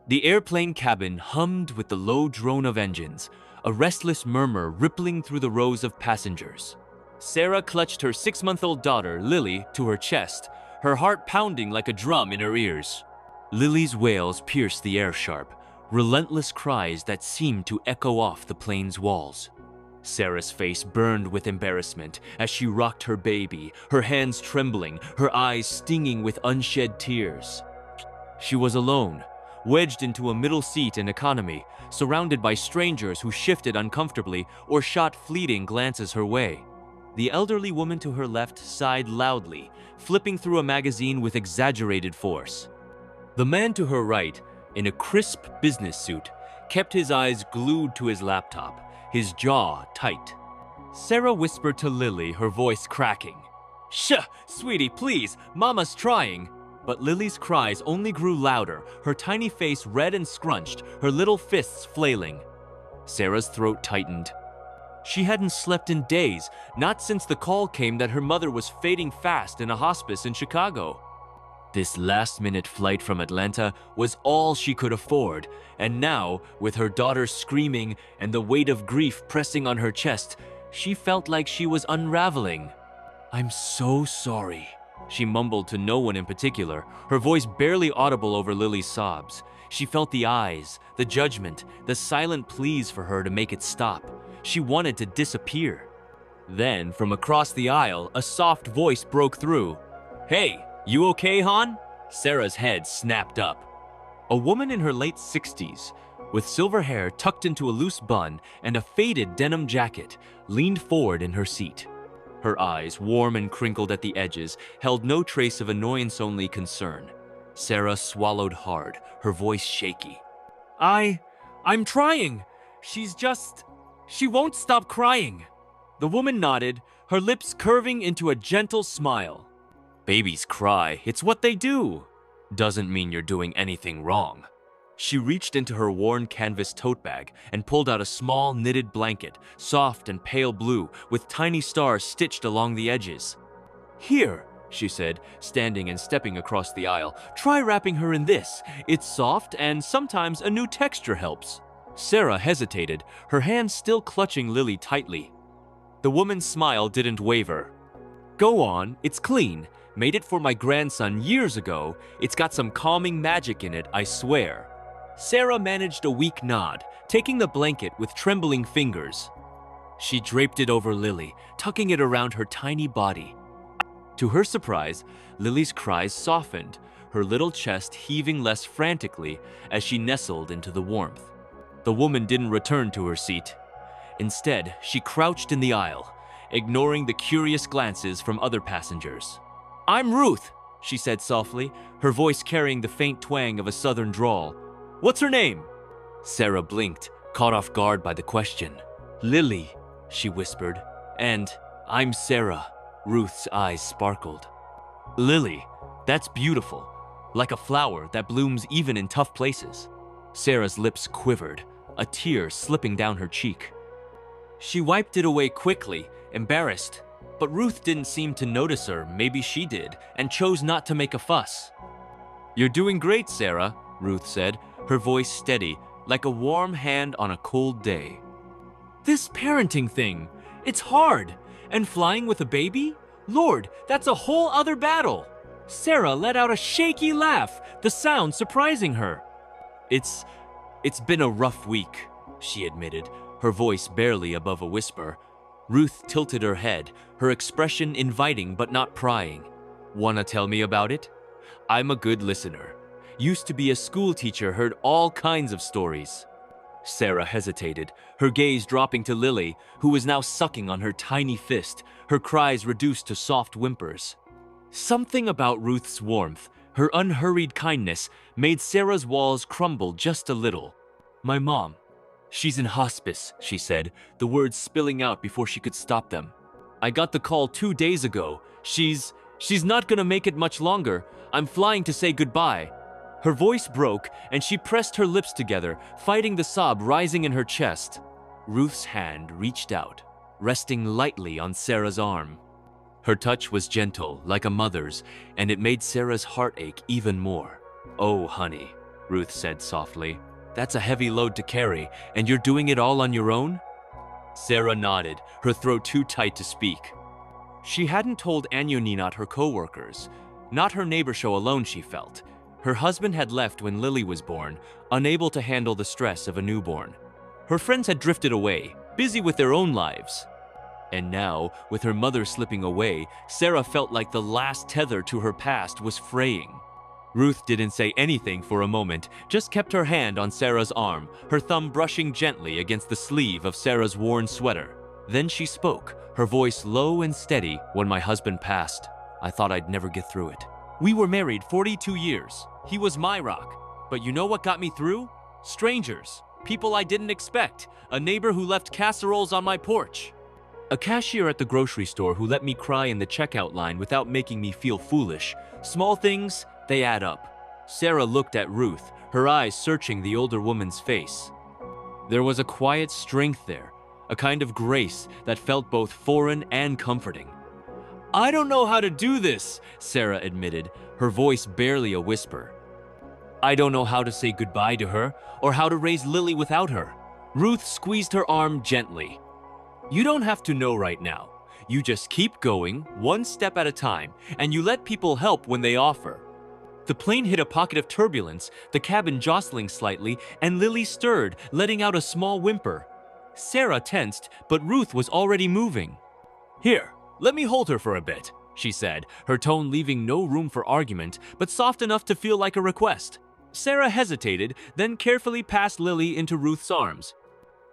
The airplane cabin hummed with the low drone of engines, a restless murmur rippling through the rows of passengers. Sarah clutched her 6-month-old daughter, Lily, to her chest, her heart pounding like a drum in her ears. Lily's wails pierced the air sharp, relentless cries that seemed to echo off the plane's walls. Sarah's face burned with embarrassment as she rocked her baby, her hands trembling, her eyes stinging with unshed tears. She was alone, wedged into a middle seat in economy, surrounded by strangers who shifted uncomfortably or shot fleeting glances her way. The elderly woman to her left sighed loudly, flipping through a magazine with exaggerated force. The man to her right, in a crisp business suit, kept his eyes glued to his laptop, his jaw tight. Sarah whispered to Lily, her voice cracking. "Shh, sweetie, please, Mama's trying." But Lily's cries only grew louder, her tiny face red and scrunched, her little fists flailing. Sarah's throat tightened. She hadn't slept in days, not since the call came that her mother was fading fast in a hospice in Chicago. This last-minute flight from Atlanta was all she could afford, and now, with her daughter screaming and the weight of grief pressing on her chest, she felt like she was unraveling. "I'm so sorry," she mumbled to no one in particular, her voice barely audible over Lily's sobs. She felt the eyes, the judgment, the silent pleas for her to make it stop. She wanted to disappear. Then, from across the aisle, a soft voice broke through. "Hey, you okay, hon?" Sarah's head snapped up. A woman in her late 60s, with silver hair tucked into a loose bun and a faded denim jacket, leaned forward in her seat. Her eyes, warm and crinkled at the edges, held no trace of annoyance-only concern. Sarah swallowed hard, her voice shaky. I'm trying. She won't stop crying." The woman nodded, her lips curving into a gentle smile. "Babies cry, it's what they do. Doesn't mean you're doing anything wrong." She reached into her worn canvas tote bag and pulled out a small knitted blanket, soft and pale blue, with tiny stars stitched along the edges. "Here," she said, standing and stepping across the aisle. "Try wrapping her in this. It's soft and sometimes a new texture helps." Sarah hesitated, her hands still clutching Lily tightly. The woman's smile didn't waver. "Go on, it's clean. Made it for my grandson years ago. It's got some calming magic in it, I swear." Sarah managed a weak nod, taking the blanket with trembling fingers. She draped it over Lily, tucking it around her tiny body. To her surprise, Lily's cries softened, her little chest heaving less frantically as she nestled into the warmth. The woman didn't return to her seat. Instead, she crouched in the aisle, ignoring the curious glances from other passengers. "I'm Ruth," she said softly, her voice carrying the faint twang of a southern drawl. "What's her name?" Sarah blinked, caught off guard by the question. "Lily," she whispered. "And I'm Sarah." Ruth's eyes sparkled. "Lily, that's beautiful. Like a flower that blooms even in tough places." Sarah's lips quivered, a tear slipping down her cheek. She wiped it away quickly, embarrassed. But Ruth didn't seem to notice her, maybe she did, and chose not to make a fuss. "You're doing great, Sarah," Ruth said, her voice steady, like a warm hand on a cold day. "This parenting thing, it's hard. And flying with a baby? Lord, that's a whole other battle." Sarah let out a shaky laugh, the sound surprising her. It's been a rough week," she admitted, her voice barely above a whisper. Ruth tilted her head, her expression inviting but not prying. "Wanna tell me about it? I'm a good listener. Used to be a school teacher, heard all kinds of stories." Sarah hesitated, her gaze dropping to Lily, who was now sucking on her tiny fist, her cries reduced to soft whimpers. Something about Ruth's warmth, her unhurried kindness, made Sarah's walls crumble just a little. "My mom. She's in hospice," she said, the words spilling out before she could stop them. "I got the call 2 days ago. She's not gonna make it much longer. I'm flying to say goodbye." Her voice broke, and she pressed her lips together, fighting the sob rising in her chest. Ruth's hand reached out, resting lightly on Sarah's arm. Her touch was gentle, like a mother's, and it made Sarah's heart ache even more. "Oh, honey, Ruth said softly. "That's a heavy load to carry, and you're doing it all on your own?" Sarah nodded, her throat too tight to speak. She hadn't told Anyoninat her co-workers. Not her neighbor show alone, she felt. Her husband had left when Lily was born, unable to handle the stress of a newborn. Her friends had drifted away, busy with their own lives. And now, with her mother slipping away, Sarah felt like the last tether to her past was fraying. Ruth didn't say anything for a moment, just kept her hand on Sarah's arm, her thumb brushing gently against the sleeve of Sarah's worn sweater. Then she spoke, her voice low and steady. "When my husband passed, I thought I'd never get through it. We were married 42 years. He was my rock. But you know what got me through? Strangers. People I didn't expect. A neighbor who left casseroles on my porch. A cashier at the grocery store who let me cry in the checkout line without making me feel foolish. Small things, they add up." Sarah looked at Ruth, her eyes searching the older woman's face. There was a quiet strength there, a kind of grace that felt both foreign and comforting. "I don't know how to do this," Sarah admitted, her voice barely a whisper. "I don't know how to say goodbye to her, or how to raise Lily without her." Ruth squeezed her arm gently. "You don't have to know right now. You just keep going, one step at a time, and you let people help when they offer." The plane hit a pocket of turbulence, the cabin jostling slightly, and Lily stirred, letting out a small whimper. Sarah tensed, but Ruth was already moving. "Here, let me hold her for a bit," she said, her tone leaving no room for argument, but soft enough to feel like a request. Sarah hesitated, then carefully passed Lily into Ruth's arms.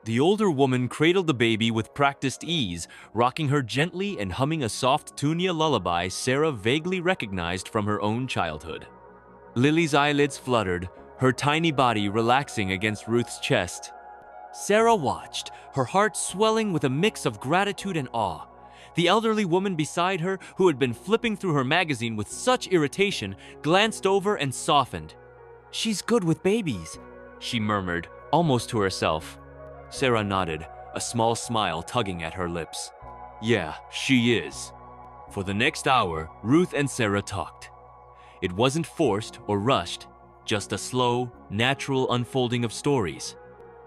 The older woman cradled the baby with practiced ease, rocking her gently and humming a soft Tunia lullaby Sarah vaguely recognized from her own childhood. Lily's eyelids fluttered, her tiny body relaxing against Ruth's chest. Sarah watched, her heart swelling with a mix of gratitude and awe. The elderly woman beside her, who had been flipping through her magazine with such irritation, glanced over and softened. "She's good with babies," she murmured, almost to herself. Sarah nodded, a small smile tugging at her lips. "Yeah, she is." For the next hour, Ruth and Sarah talked. It wasn't forced or rushed, just a slow, natural unfolding of stories.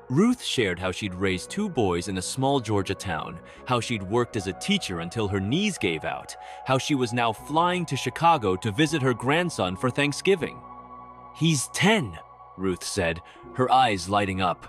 Ruth shared how she'd raised 2 boys in a small Georgia town, how she'd worked as a teacher until her knees gave out, how she was now flying to Chicago to visit her grandson for Thanksgiving. "He's 10, Ruth said, her eyes lighting up.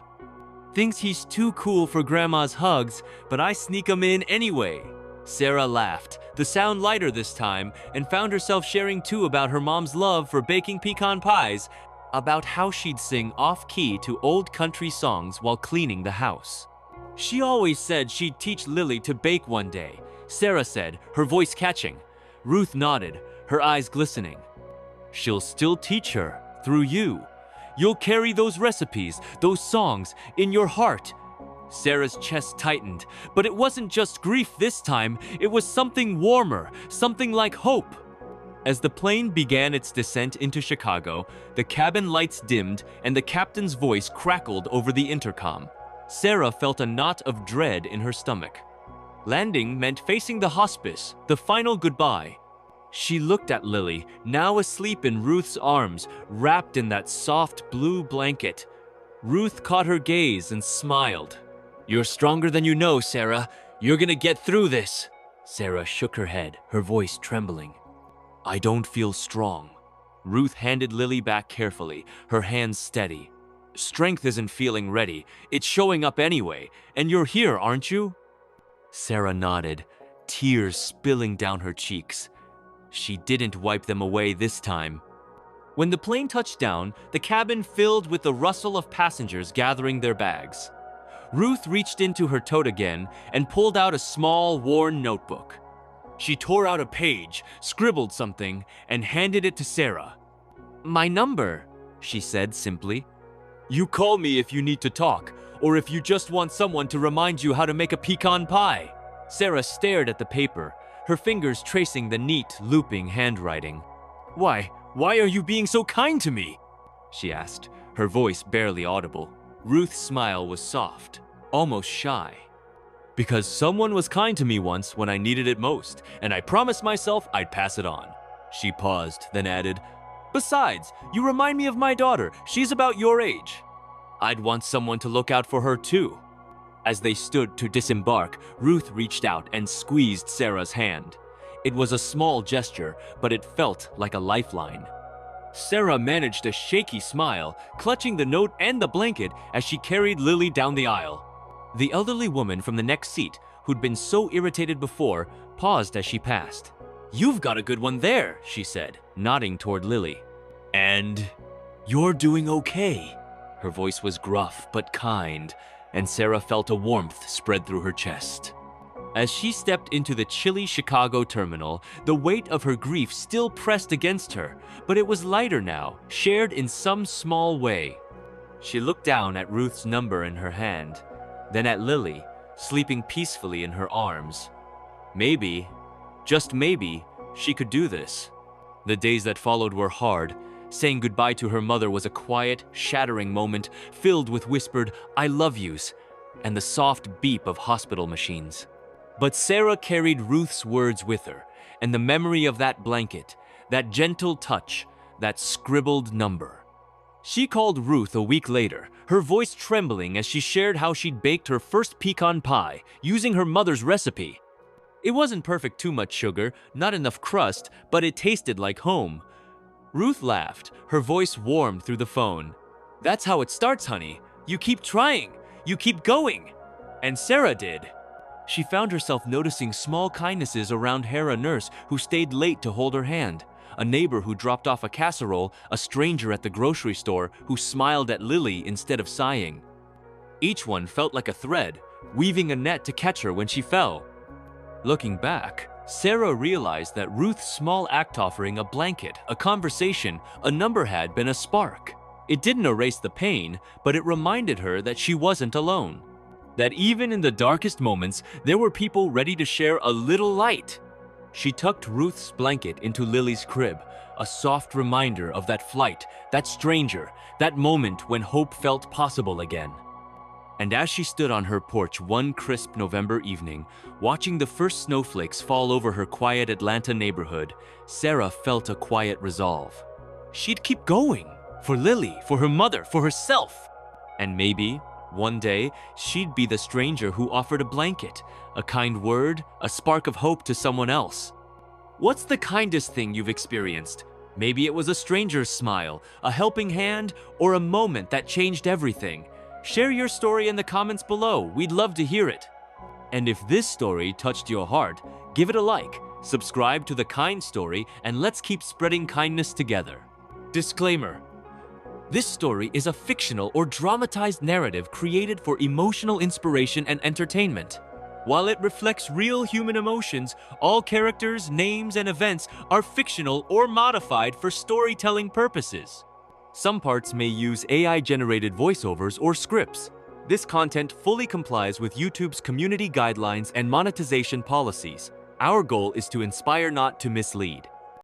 "Thinks he's too cool for Grandma's hugs, but I sneak 'em in anyway." Sarah laughed, the sound lighter this time, and found herself sharing too about her mom's love for baking pecan pies, about how she'd sing off-key to old country songs while cleaning the house. "She always said she'd teach Lily to bake one day," Sarah said, her voice catching. Ruth nodded, her eyes glistening. "She'll still teach her, through you. You'll carry those recipes, those songs, in your heart." Sarah's chest tightened, but it wasn't just grief this time, it was something warmer, something like hope. As the plane began its descent into Chicago, the cabin lights dimmed and the captain's voice crackled over the intercom. Sarah felt a knot of dread in her stomach. Landing meant facing the hospice, the final goodbye. She looked at Lily, now asleep in Ruth's arms, wrapped in that soft blue blanket. Ruth caught her gaze and smiled. "You're stronger than you know, Sarah. You're gonna get through this." Sarah shook her head, her voice trembling. "I don't feel strong." Ruth handed Lily back carefully, her hands steady. "Strength isn't feeling ready. It's showing up anyway. And you're here, aren't you?" Sarah nodded, tears spilling down her cheeks. She didn't wipe them away this time. When the plane touched down, the cabin filled with the rustle of passengers gathering their bags. Ruth reached into her tote again and pulled out a small, worn notebook. She tore out a page, scribbled something, and handed it to Sarah. "My number," she said simply. "You call me if you need to talk, or if you just want someone to remind you how to make a pecan pie." Sarah stared at the paper, her fingers tracing the neat, looping handwriting. Why are you being so kind to me?" she asked, her voice barely audible. Ruth's smile was soft, almost shy. "Because someone was kind to me once when I needed it most, and I promised myself I'd pass it on." She paused, then added, Besides, you remind me of my daughter. She's about your age. I'd want someone to look out for her too." As they stood to disembark, Ruth reached out and squeezed Sarah's hand. It was a small gesture, but it felt like a lifeline. Sarah managed a shaky smile, clutching the note and the blanket as she carried Lily down the aisle. The elderly woman from the next seat, who'd been so irritated before, paused as she passed. "You've got a good one there," she said, nodding toward Lily. "And you're doing okay." Her voice was gruff but kind, and Sarah felt a warmth spread through her chest. As she stepped into the chilly Chicago terminal, the weight of her grief still pressed against her, but it was lighter now, shared in some small way. She looked down at Ruth's number in her hand, then at Lily, sleeping peacefully in her arms. Maybe, just maybe, she could do this. The days that followed were hard. Saying goodbye to her mother was a quiet, shattering moment filled with whispered "I love yous" and the soft beep of hospital machines. But Sarah carried Ruth's words with her, and the memory of that blanket, that gentle touch, that scribbled number. She called Ruth a week later, her voice trembling as she shared how she'd baked her first pecan pie using her mother's recipe. It wasn't perfect, too much sugar, not enough crust, but it tasted like home. Ruth laughed, her voice warmed through the phone. "That's how it starts, honey. You keep trying. You keep going." And Sarah did. She found herself noticing small kindnesses around Hera nurse who stayed late to hold her hand, a neighbor who dropped off a casserole, a stranger at the grocery store who smiled at Lily instead of sighing. Each one felt like a thread, weaving a net to catch her when she fell. Looking back, Sarah realized that Ruth's small act, offering a blanket, a conversation, a number, had been a spark. It didn't erase the pain, but it reminded her that she wasn't alone. That even in the darkest moments, there were people ready to share a little light. She tucked Ruth's blanket into Lily's crib, a soft reminder of that flight, that stranger, that moment when hope felt possible again. And as she stood on her porch one crisp November evening, watching the first snowflakes fall over her quiet Atlanta neighborhood, Sarah felt a quiet resolve. She'd keep going, for Lily, for her mother, for herself. And maybe, one day, she'd be the stranger who offered a blanket, a kind word, a spark of hope to someone else. What's the kindest thing you've experienced? Maybe it was a stranger's smile, a helping hand, or a moment that changed everything. Share your story in the comments below. We'd love to hear it. And if this story touched your heart, give it a like, subscribe to The Kind Story, and let's keep spreading kindness together. Disclaimer: this story is a fictional or dramatized narrative created for emotional inspiration and entertainment. While it reflects real human emotions, all characters, names, and events are fictional or modified for storytelling purposes. Some parts may use AI-generated voiceovers or scripts. This content fully complies with YouTube's community guidelines and monetization policies. Our goal is to inspire, not to mislead.